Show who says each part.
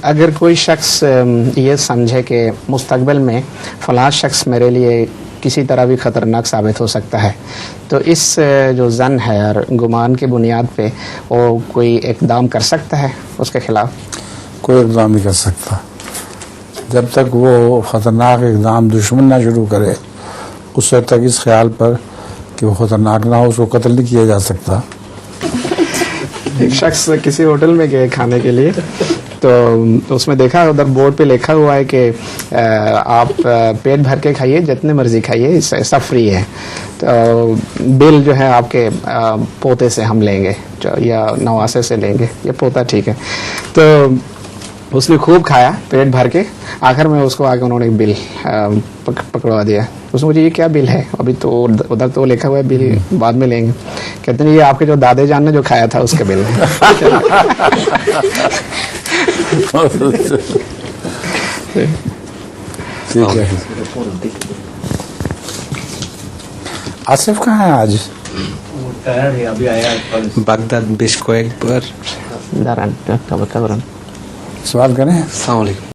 Speaker 1: अगर कोई शख्स ये समझे कि मुस्तकबिल में फ़लाँ शख्स मेरे लिए किसी तरह भी ख़तरनाक साबित हो सकता है, तो इस जो ज़न है और गुमान की बुनियाद पे वो कोई इक़दाम कर सकता है उसके ख़िलाफ़?
Speaker 2: कोई इक़दाम नहीं कर सकता जब तक वो ख़तरनाक इक़दाम दुश्मन ना शुरू करे। उस वक्त तक इस ख्याल पर कि वो ख़तरनाक ना हो उसको कत्ल नहीं किया जा सकता।
Speaker 1: एक शख्स किसी होटल में गए खाने के लिए, तो उसमें देखा उधर बोर्ड पे लिखा हुआ है कि आप पेट भर के खाइए, जितने मर्जी खाइए, सब फ्री है। तो बिल जो है आपके पोते से हम लेंगे या नवासे से लेंगे, ये पोता ठीक है। तो उसने खूब खाया पेट भर के, आखिर में उसको आके उन्होंने बिल पकड़वा दिया। उसने मुझे ये क्या बिल है, अभी तो उधर तो लिखा हुआ है बिल बाद में लेंगे। कहते हैं ये आपके जो दादे जान ने जो खाया था उसके बिल है।
Speaker 2: ठीक है। आसिफ कहाँ है आज?
Speaker 3: अभी आया बगदाद बेश कয়েকবার
Speaker 1: दारान
Speaker 2: सवाल करें।
Speaker 3: अस्सलाम वालेकुम।